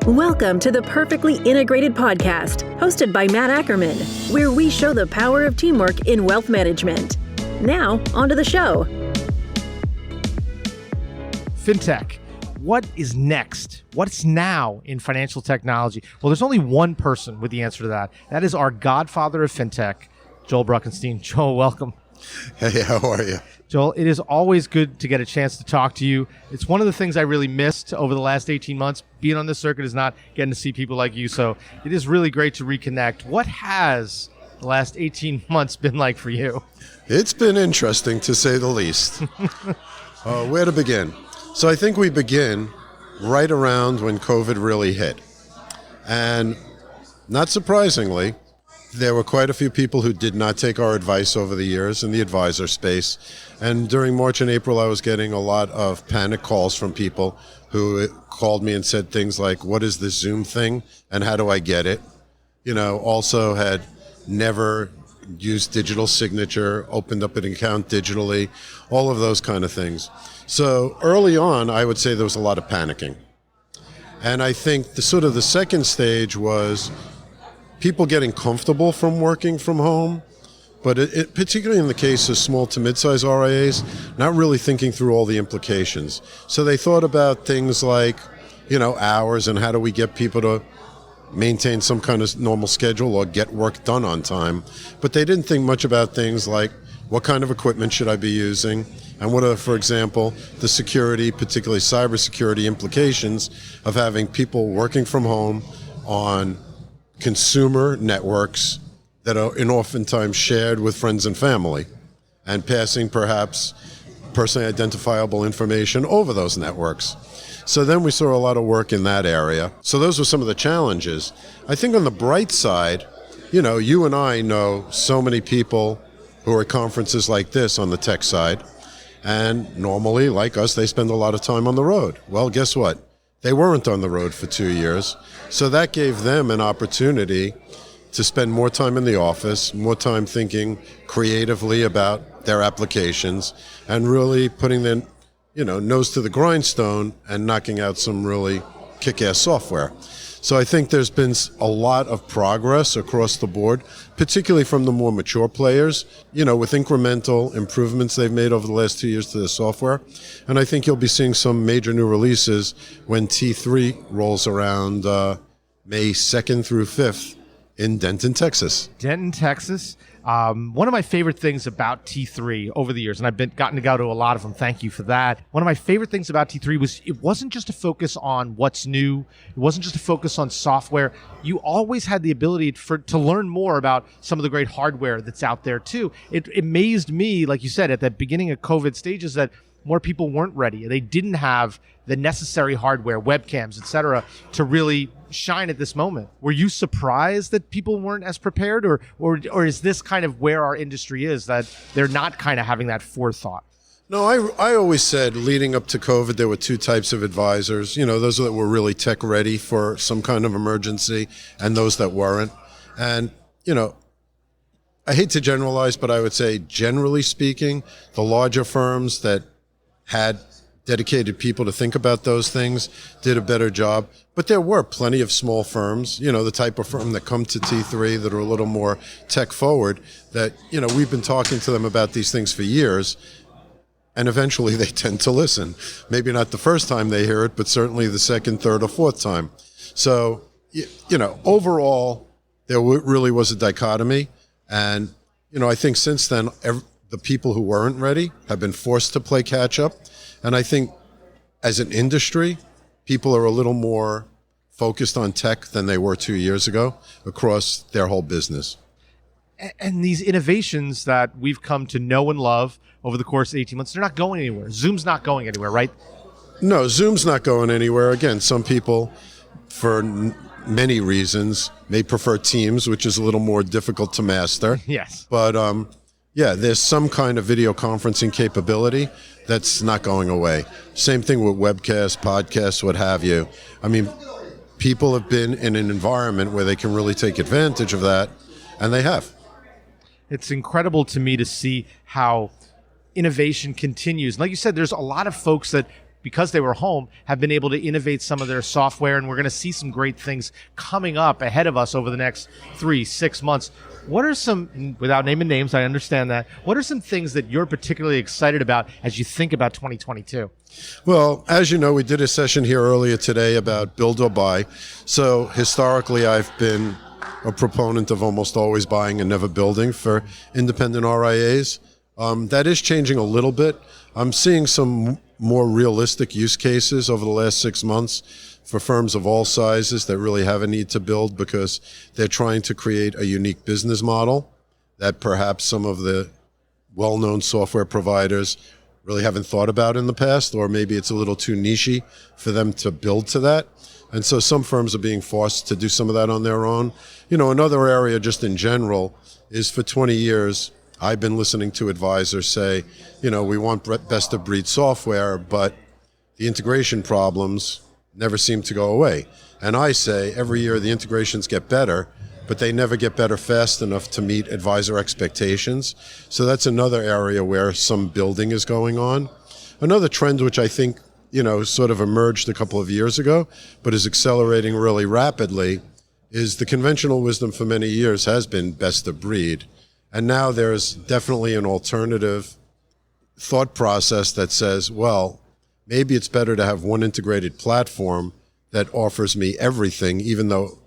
Welcome to the Perfectly Integrated Podcast, hosted by Matt Ackermann, where we show the power of teamwork in wealth management. Now, onto the show. FinTech. What is next? What's now in financial technology? Well, there's only one person with the answer to that. That is our godfather of FinTech, Joel Bruckenstein. Joel, welcome. Hey, how are you? Joel, it is always good to get a chance to talk to you. It's one of the things I really missed over the last 18 months. Being on this circuit is not getting to see people like you, so it is really great to reconnect. What has the last 18 months been like for you? It's been interesting, to say the least. Where to begin? So I think we begin right around when COVID really hit. And not surprisingly, there were quite a few people who did not take our advice over the years in the advisor space. And during March and April, I was getting a lot of panic calls from people who called me and said things like, what is this Zoom thing and how do I get it? You know, also had never used digital signature, opened up an account digitally, all of those kind of things. So early on, I would say there was a lot of panicking. And I think the second stage was people getting comfortable from working from home, but particularly in the case of small to mid-size RIAs, not really thinking through all the implications. So they thought about things like, hours and how do we get people to maintain some kind of normal schedule or get work done on time. But they didn't think much about things like what kind of equipment should I be using and what are, for example, the security, particularly cybersecurity implications of having people working from home on consumer networks that are oftentimes shared with friends and family and passing perhaps personally identifiable information over those networks. So then we saw a lot of work in that area. So those were some of the challenges. I think on the bright side, you and I know so many people who are at conferences like this on the tech side. And normally, like us, they spend a lot of time on the road. Well, guess what? They weren't on the road for 2 years. So that gave them an opportunity to spend more time in the office, more time thinking creatively about their applications and really putting their nose to the grindstone and knocking out some really kick-ass software. So I think there's been a lot of progress across the board, particularly from the more mature players, with incremental improvements they've made over the last 2 years to their software. And I think you'll be seeing some major new releases when T3 rolls around May 2nd through 5th in Denton, Texas. Denton, Texas. One of my favorite things about T3 over the years, and I've gotten to go to a lot of them, thank you for that. One of my favorite things about T3 was it wasn't just a focus on what's new. It wasn't just a focus on software. You always had the ability to learn more about some of the great hardware that's out there too. It amazed me, like you said, at the beginning of COVID stages that more people weren't ready. They didn't have the necessary hardware, webcams, et cetera, to really shine at this moment. Were you surprised that people weren't as prepared, or is this kind of where our industry is, that they're not kind of having that forethought? No, I always said leading up to COVID, there were two types of advisors. Those that were really tech ready for some kind of emergency and those that weren't. And, I hate to generalize, but I would say generally speaking, the larger firms that had dedicated people to think about those things did a better job. But there were plenty of small firms, the type of firm that come to T3 that are a little more tech forward that, we've been talking to them about these things for years. And eventually they tend to listen. Maybe not the first time they hear it, but certainly the second, third, or fourth time. So, overall, there really was a dichotomy. And, I think since then, the people who weren't ready have been forced to play catch up. And I think as an industry, people are a little more focused on tech than they were 2 years ago across their whole business. And these innovations that we've come to know and love over the course of 18 months, they're not going anywhere. Zoom's not going anywhere, right? No, Zoom's not going anywhere. Again, some people, for many reasons, may prefer Teams, which is a little more difficult to master. Yes. But there's some kind of video conferencing capability that's not going away. Same thing with webcasts, podcasts, what have you. I mean, people have been in an environment where they can really take advantage of that, and they have. It's incredible to me to see how innovation continues. Like you said, there's a lot of folks that because they were home, have been able to innovate some of their software, and we're going to see some great things coming up ahead of us over the next 3-6 months. What are some, without naming names, I understand that, what are some things that you're particularly excited about as you think about 2022? Well, as you know, we did a session here earlier today about build or buy. So historically, I've been a proponent of almost always buying and never building for independent RIAs. That is changing a little bit. I'm seeing some more realistic use cases over the last 6 months for firms of all sizes that really have a need to build because they're trying to create a unique business model that perhaps some of the well-known software providers really haven't thought about in the past, or maybe it's a little too niche-y for them to build to that. And so some firms are being forced to do some of that on their own. Another area just in general is for 20 years, I've been listening to advisors say, we want best of breed software, but the integration problems never seem to go away. And I say every year the integrations get better, but they never get better fast enough to meet advisor expectations. So that's another area where some building is going on. Another trend which I think, sort of emerged a couple of years ago, but is accelerating really rapidly, is the conventional wisdom for many years has been best of breed. And now there's definitely an alternative thought process that says, well, maybe it's better to have one integrated platform that offers me everything, even though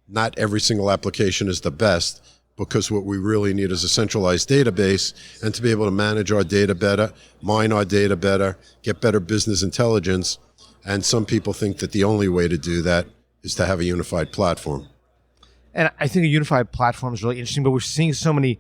not every single application is the best, because what we really need is a centralized database and to be able to manage our data better, mine our data better, get better business intelligence. And some people think that the only way to do that is to have a unified platform. And I think a unified platform is really interesting, but we're seeing so many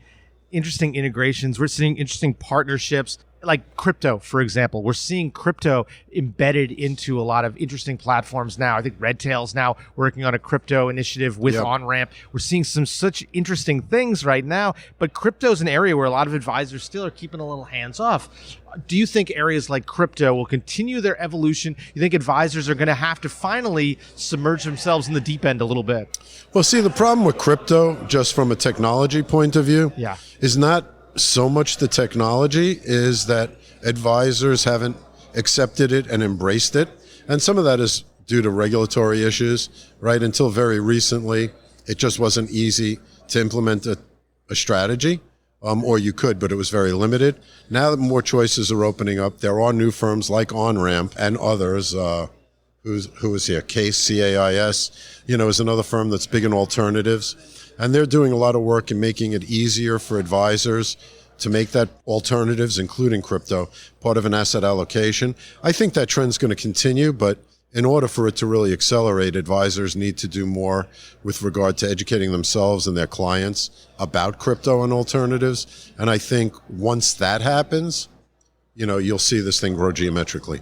interesting integrations. We're seeing interesting partnerships, like crypto, for example. We're seeing crypto embedded into a lot of interesting platforms now. I think Redtail's now working on a crypto initiative with OnRamp. We're seeing some such interesting things right now, but crypto is an area where a lot of advisors still are keeping a little hands off. Do you think areas like crypto will continue their evolution? You think advisors are going to have to finally submerge themselves in the deep end a little bit? Well, see, the problem with crypto, just from a technology point of view, is not so much the technology, is that advisors haven't accepted it and embraced it. And some of that is due to regulatory issues, right? Until very recently, it just wasn't easy to implement a strategy. Or you could, but it was very limited. Now that more choices are opening up, there are new firms like OnRamp and others. Who is here? Case, CAIS, is another firm that's big in alternatives. And they're doing a lot of work in making it easier for advisors to make that alternatives, including crypto, part of an asset allocation. I think that trend's going to continue, but in order for it to really accelerate, advisors need to do more with regard to educating themselves and their clients about crypto and alternatives. And I think once that happens, you'll see this thing grow geometrically.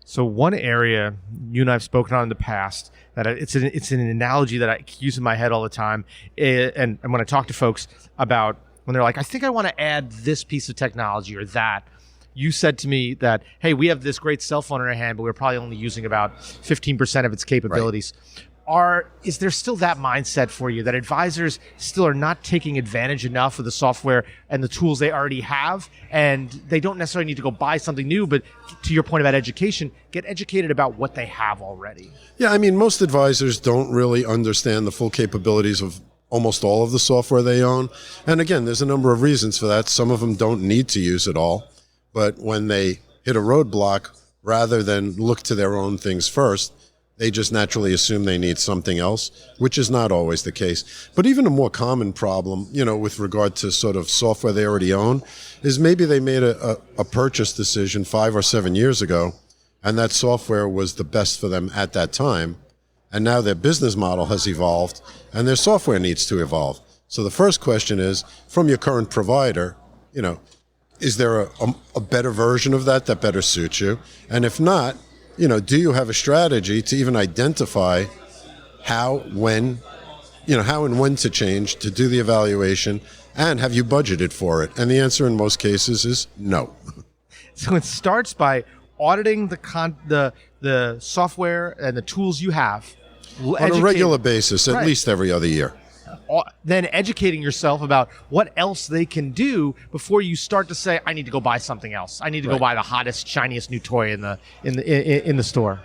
So one area you and I have spoken on in the past, that it's an analogy that I use in my head all the time, and when I talk to folks about when they're like, I think I want to add this piece of technology or that, you said to me that, hey, we have this great cell phone in our hand, but we're probably only using about 15% of its capabilities. Right. Is there still that mindset for you that advisors still are not taking advantage enough of the software and the tools they already have, and they don't necessarily need to go buy something new, but to your point about education, get educated about what they have already? Yeah, most advisors don't really understand the full capabilities of almost all of the software they own. And again, there's a number of reasons for that. Some of them don't need to use it all. But when they hit a roadblock, rather than look to their own things first, they just naturally assume they need something else, which is not always the case. But even a more common problem, with regard to sort of software they already own, is maybe they made a purchase decision 5 or 7 years ago, and that software was the best for them at that time. And now their business model has evolved, and their software needs to evolve. So the first question is, from your current provider, is there a better version of that better suits you? And if not, do you have a strategy to even identify how and when to change, to do the evaluation, and have you budgeted for it? And the answer in most cases is no. So it starts by auditing the software and the tools you have on a regular basis, at least every other year. then educating yourself about what else they can do before you start to say, I need to go buy something else. I need to go buy the hottest, shiniest new toy in the store.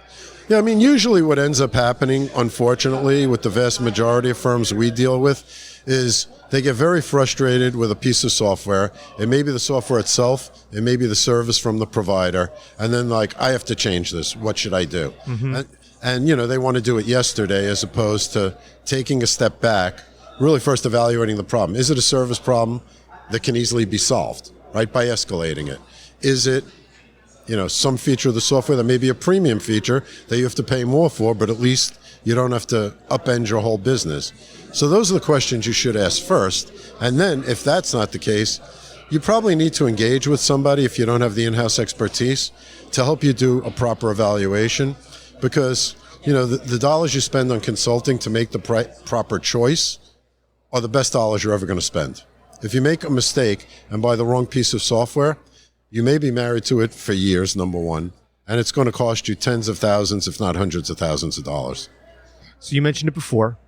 Yeah, I mean, usually what ends up happening, unfortunately, with the vast majority of firms we deal with, is they get very frustrated with a piece of software. It may be the software itself, it may be the service from the provider, and then like, I have to change this. What should I do? And they want to do it yesterday as opposed to taking a step back, really first evaluating the problem. Is it a service problem that can easily be solved, right, by escalating it? Is it some feature of the software that may be a premium feature that you have to pay more for, but at least you don't have to upend your whole business? So those are the questions you should ask first. And then if that's not the case, you probably need to engage with somebody if you don't have the in-house expertise to help you do a proper evaluation, because the dollars you spend on consulting to make the proper choice are the best dollars you're ever going to spend. If you make a mistake and buy the wrong piece of software, you may be married to it for years, number one, and it's going to cost you tens of thousands, if not hundreds of thousands of dollars. So you mentioned it before.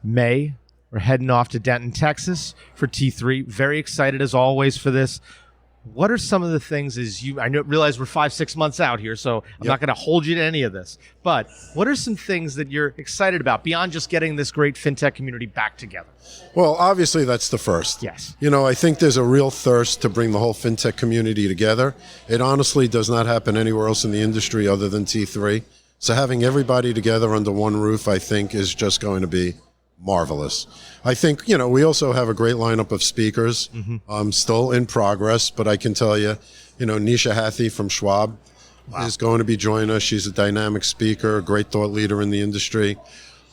May, we're heading off to Denton, Texas for T3. Very excited as always for this. What are some of the things I realize we're 5-6 months out here, so I'm not going to hold you to any of this. But what are some things that you're excited about beyond just getting this great fintech community back together? Well, obviously that's the first. Yes. I think there's a real thirst to bring the whole fintech community together. It honestly does not happen anywhere else in the industry other than T3. So having everybody together under one roof, I think, is just going to be marvelous. I think, we also have a great lineup of speakers, still in progress, but I can tell you, Nisha Hathi from Schwab is going to be joining us. She's a dynamic speaker, a great thought leader in the industry.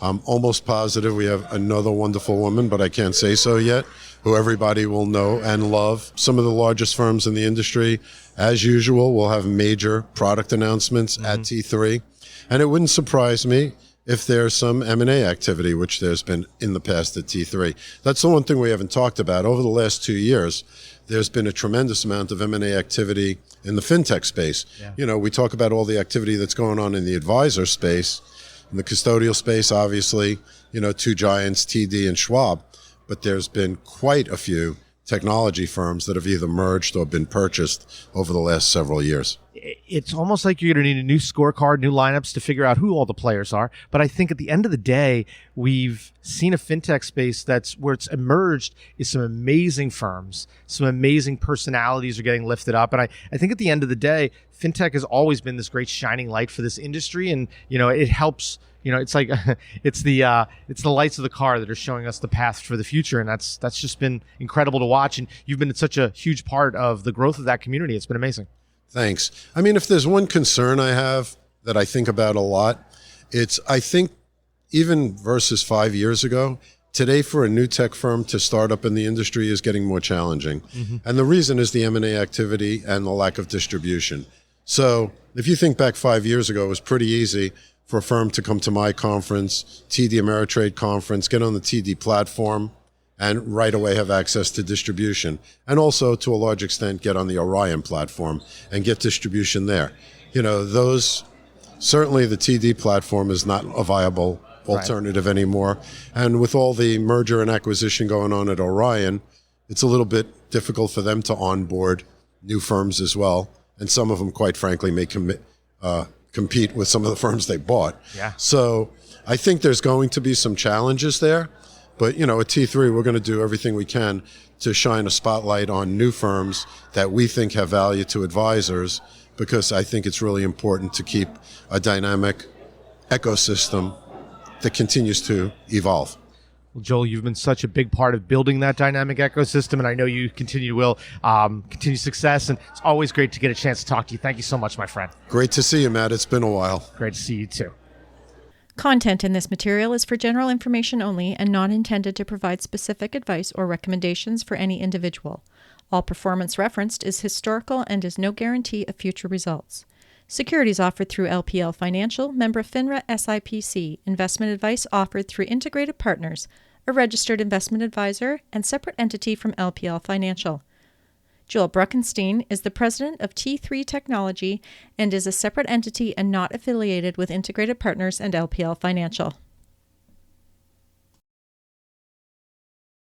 I'm almost positive we have another wonderful woman, but I can't say so yet, who everybody will know and love. Some of the largest firms in the industry, as usual, will have major product announcements at T3. And it wouldn't surprise me if there's some M&A activity, which there's been in the past at T3. That's the one thing we haven't talked about. Over the last 2 years, there's been a tremendous amount of M&A activity in the fintech space. Yeah. We talk about all the activity that's going on in the advisor space, in the custodial space, obviously, two giants, TD and Schwab, but there's been quite a few technology firms that have either merged or been purchased over the last several years. It's almost like you're going to need a new scorecard, new lineups to figure out who all the players are. But I think at the end of the day, we've seen a fintech space where it's emerged is some amazing firms, some amazing personalities are getting lifted up. And I think at the end of the day, fintech has always been this great shining light for this industry. And, it helps, it's like, it's the lights of the car that are showing us the path for the future. And that's just been incredible to watch. And you've been such a huge part of the growth of that community. It's been amazing. Thanks. I mean, if there's one concern I have that I think about a lot, I think even versus 5 years ago, today for a new tech firm to start up in the industry is getting more challenging. And the reason is the M&A activity and the lack of distribution. So if you think back 5 years ago, it was pretty easy for a firm to come to my conference, TD Ameritrade conference, get on the TD platform, and right away have access to distribution. And also, to a large extent, get on the Orion platform and get distribution there. Certainly the TD platform is not a viable alternative anymore. And with all the merger and acquisition going on at Orion, it's a little bit difficult for them to onboard new firms as well. And some of them, quite frankly, may compete with some of the firms they bought. Yeah. So I think there's going to be some challenges there. But, at T3, we're going to do everything we can to shine a spotlight on new firms that we think have value to advisors, because I think it's really important to keep a dynamic ecosystem that continues to evolve. Well, Joel, you've been such a big part of building that dynamic ecosystem, and I know you will continue success, and it's always great to get a chance to talk to you. Thank you so much, my friend. Great to see you, Matt. It's been a while. Great to see you, too. Content in this material is for general information only and not intended to provide specific advice or recommendations for any individual. All performance referenced is historical and is no guarantee of future results. Securities offered through LPL Financial, member FINRA SIPC. Investment advice offered through Integrated Partners, a registered investment advisor and separate entity from LPL Financial. Joel Bruckenstein is the president of T3 Technology and is a separate entity and not affiliated with Integrated Partners and LPL Financial.